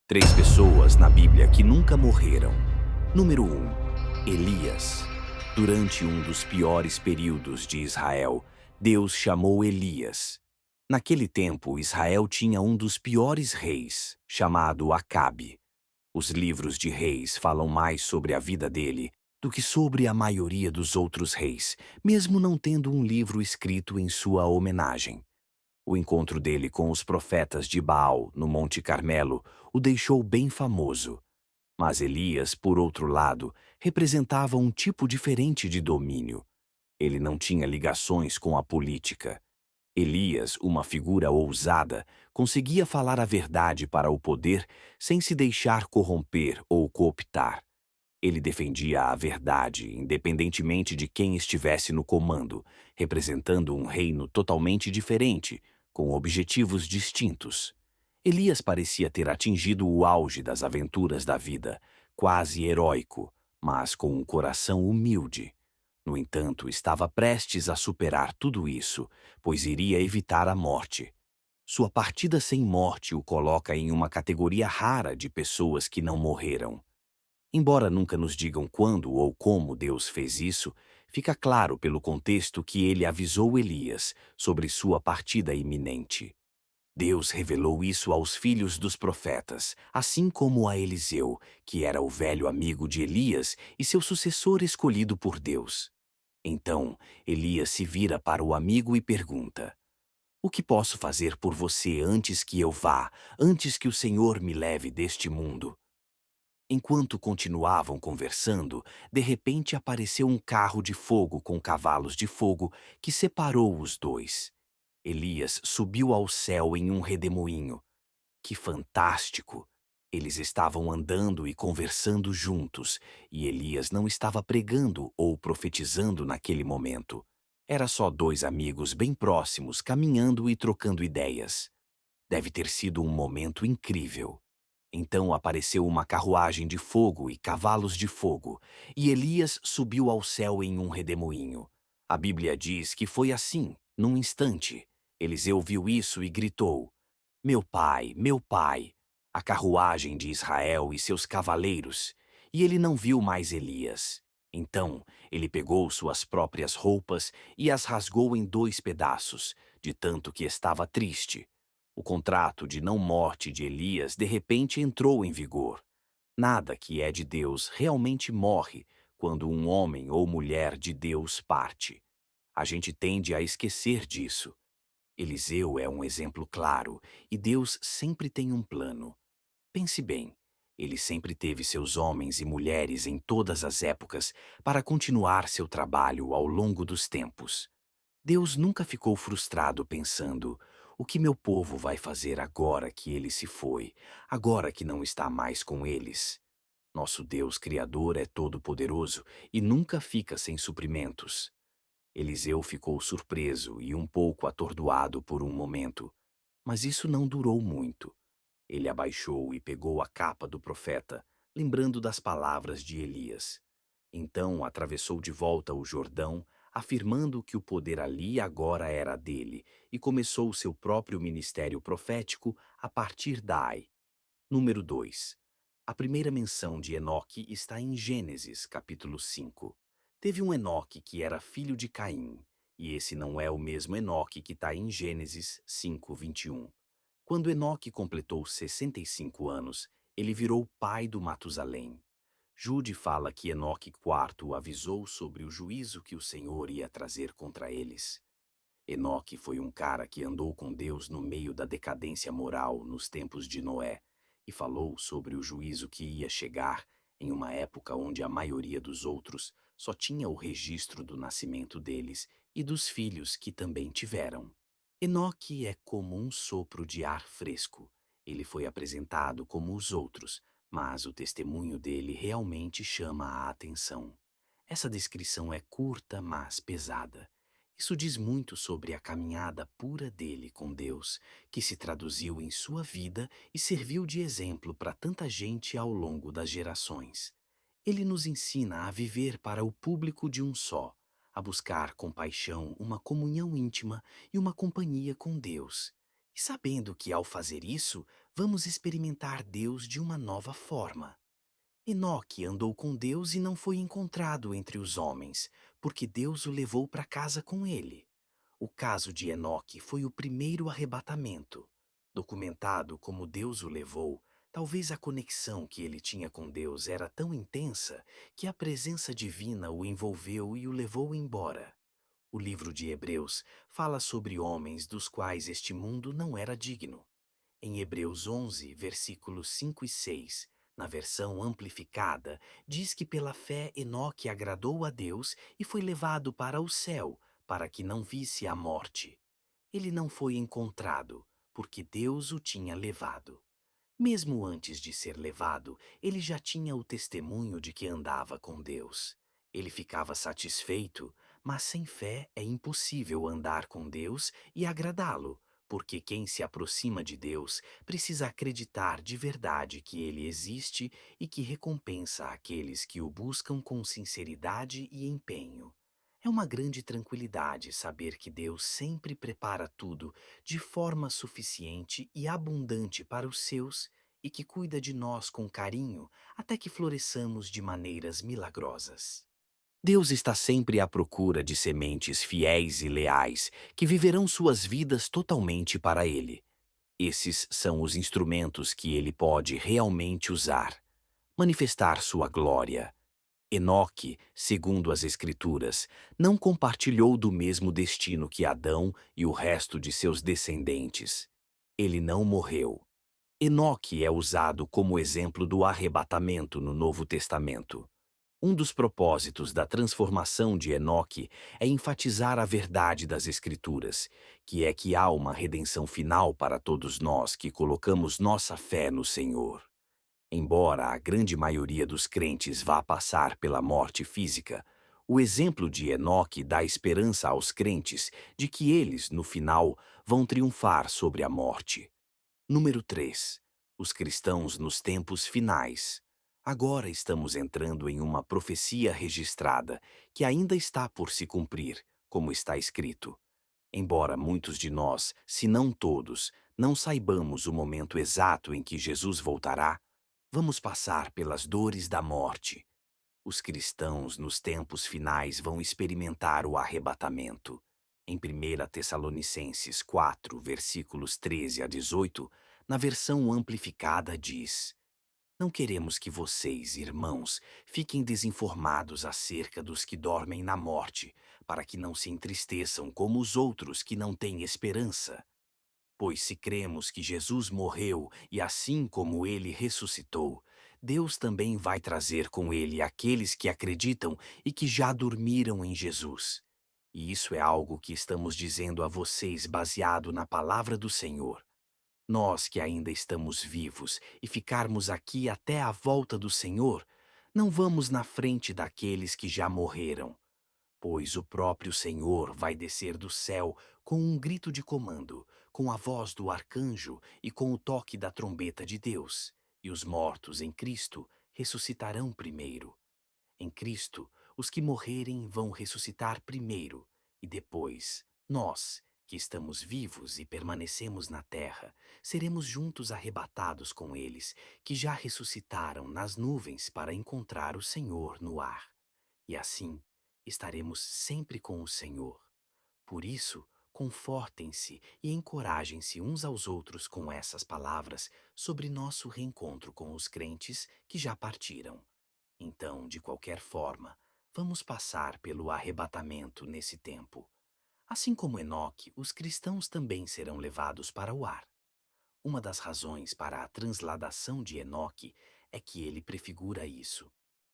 Três pessoas na Bíblia que nunca morreram. Número 1. Elias. Durante um dos piores períodos de Israel, Deus chamou Elias. Naquele tempo, Israel tinha um dos piores reis, chamado Acabe. Os livros de reis falam mais sobre a vida dele do que sobre a maioria dos outros reis, mesmo não tendo um livro escrito em sua homenagem. O encontro dele com os profetas de Baal, no Monte Carmelo, o deixou bem famoso. Mas Elias, por outro lado, representava um tipo diferente de domínio. Ele não tinha ligações com a política. Elias, uma figura ousada, conseguia falar a verdade para o poder sem se deixar corromper ou cooptar. Ele defendia a verdade, independentemente de quem estivesse no comando, representando um reino totalmente diferente, com objetivos distintos. Elias parecia ter atingido o auge das aventuras da vida, quase heróico, mas com um coração humilde. No entanto, estava prestes a superar tudo isso, pois iria evitar a morte. Sua partida sem morte o coloca em uma categoria rara de pessoas que não morreram. Embora nunca nos digam quando ou como Deus fez isso, fica claro pelo contexto que ele avisou Elias sobre sua partida iminente. Deus revelou isso aos filhos dos profetas, assim como a Eliseu, que era o velho amigo de Elias e seu sucessor escolhido por Deus. Então, Elias se vira para o amigo e pergunta: O que posso fazer por você antes que eu vá, antes que o Senhor me leve deste mundo? Enquanto continuavam conversando, de repente apareceu um carro de fogo com cavalos de fogo que separou os dois. Elias subiu ao céu em um redemoinho. Que fantástico! Eles estavam andando e conversando juntos, e Elias não estava pregando ou profetizando naquele momento. Era só dois amigos bem próximos caminhando e trocando ideias. Deve ter sido um momento incrível. Então apareceu uma carruagem de fogo e cavalos de fogo, e Elias subiu ao céu em um redemoinho. A Bíblia diz que foi assim, num instante. Eliseu viu isso e gritou: meu pai, a carruagem de Israel e seus cavaleiros. E ele não viu mais Elias. Então ele pegou suas próprias roupas e as rasgou em dois pedaços, de tanto que estava triste. O contrato de não morte de Elias de repente entrou em vigor. Nada que é de Deus realmente morre quando um homem ou mulher de Deus parte. A gente tende a esquecer disso. Eliseu é um exemplo claro, e Deus sempre tem um plano. Pense bem, ele sempre teve seus homens e mulheres em todas as épocas para continuar seu trabalho ao longo dos tempos. Deus nunca ficou frustrado pensando: o que meu povo vai fazer agora que ele se foi, agora que não está mais com eles? Nosso Deus Criador é todo-poderoso e nunca fica sem suprimentos. Eliseu ficou surpreso e um pouco atordoado por um momento, mas isso não durou muito. Ele abaixou e pegou a capa do profeta, lembrando das palavras de Elias. Então atravessou de volta o Jordão, afirmando que o poder ali agora era dele, e começou seu próprio ministério profético a partir daí. Número 2. A primeira menção de Enoque está em Gênesis, capítulo 5. Teve um Enoque que era filho de Caim, e esse não é o mesmo Enoque que está em Gênesis 5:21. Quando Enoque completou 65 anos, ele virou pai do Matusalém. Jude fala que Enoque IV avisou sobre o juízo que o Senhor ia trazer contra eles. Enoque foi um cara que andou com Deus no meio da decadência moral nos tempos de Noé e falou sobre o juízo que ia chegar em uma época onde a maioria dos outros só tinha o registro do nascimento deles e dos filhos que também tiveram. Enoque é como um sopro de ar fresco. Ele foi apresentado como os outros, mas o testemunho dele realmente chama a atenção. Essa descrição é curta, mas pesada. Isso diz muito sobre a caminhada pura dele com Deus, que se traduziu em sua vida e serviu de exemplo para tanta gente ao longo das gerações. Ele nos ensina a viver para o público de um só, a buscar com paixão uma comunhão íntima e uma companhia com Deus. E sabendo que ao fazer isso, vamos experimentar Deus de uma nova forma. Enoque andou com Deus e não foi encontrado entre os homens, porque Deus o levou para casa com ele. O caso de Enoque foi o primeiro arrebatamento. Documentado como Deus o levou, talvez a conexão que ele tinha com Deus era tão intensa que a presença divina o envolveu e o levou embora. O livro de Hebreus fala sobre homens dos quais este mundo não era digno. Em Hebreus 11, versículos 5 e 6, na versão amplificada, diz que pela fé Enoque agradou a Deus e foi levado para o céu, para que não visse a morte. Ele não foi encontrado, porque Deus o tinha levado. Mesmo antes de ser levado, ele já tinha o testemunho de que andava com Deus. Ele ficava satisfeito, mas sem fé é impossível andar com Deus e agradá-lo, porque quem se aproxima de Deus precisa acreditar de verdade que ele existe e que recompensa aqueles que o buscam com sinceridade e empenho. É uma grande tranquilidade saber que Deus sempre prepara tudo de forma suficiente e abundante para os seus e que cuida de nós com carinho até que floresçamos de maneiras milagrosas. Deus está sempre à procura de sementes fiéis e leais que viverão suas vidas totalmente para Ele. Esses são os instrumentos que Ele pode realmente usar. Manifestar sua glória. Enoque, segundo as Escrituras, não compartilhou do mesmo destino que Adão e o resto de seus descendentes. Ele não morreu. Enoque é usado como exemplo do arrebatamento no Novo Testamento. Um dos propósitos da transformação de Enoque é enfatizar a verdade das Escrituras, que é que há uma redenção final para todos nós que colocamos nossa fé no Senhor. Embora a grande maioria dos crentes vá passar pela morte física, o exemplo de Enoque dá esperança aos crentes de que eles, no final, vão triunfar sobre a morte. Número 3. Os cristãos nos tempos finais. Agora estamos entrando em uma profecia registrada que ainda está por se cumprir, como está escrito. Embora muitos de nós, se não todos, não saibamos o momento exato em que Jesus voltará, vamos passar pelas dores da morte. Os cristãos nos tempos finais vão experimentar o arrebatamento. Em 1 Tessalonicenses 4, versículos 13 a 18, na versão amplificada diz: Não queremos que vocês, irmãos, fiquem desinformados acerca dos que dormem na morte, para que não se entristeçam como os outros que não têm esperança. Pois se cremos que Jesus morreu e assim como ele ressuscitou, Deus também vai trazer com ele aqueles que acreditam e que já dormiram em Jesus. E isso é algo que estamos dizendo a vocês baseado na palavra do Senhor. Nós que ainda estamos vivos e ficarmos aqui até a volta do Senhor, não vamos na frente daqueles que já morreram, pois o próprio Senhor vai descer do céu com um grito de comando, com a voz do arcanjo e com o toque da trombeta de Deus, e os mortos em Cristo ressuscitarão primeiro. Em Cristo, os que morrerem vão ressuscitar primeiro, e depois, nós, que estamos vivos e permanecemos na terra, seremos juntos arrebatados com eles, que já ressuscitaram nas nuvens para encontrar o Senhor no ar. E assim, estaremos sempre com o Senhor. Por isso, confortem-se e encorajem-se uns aos outros com essas palavras sobre nosso reencontro com os crentes que já partiram. Então, de qualquer forma, vamos passar pelo arrebatamento nesse tempo. Assim como Enoque, os cristãos também serão levados para o ar. Uma das razões para a transladação de Enoque é que ele prefigura isso.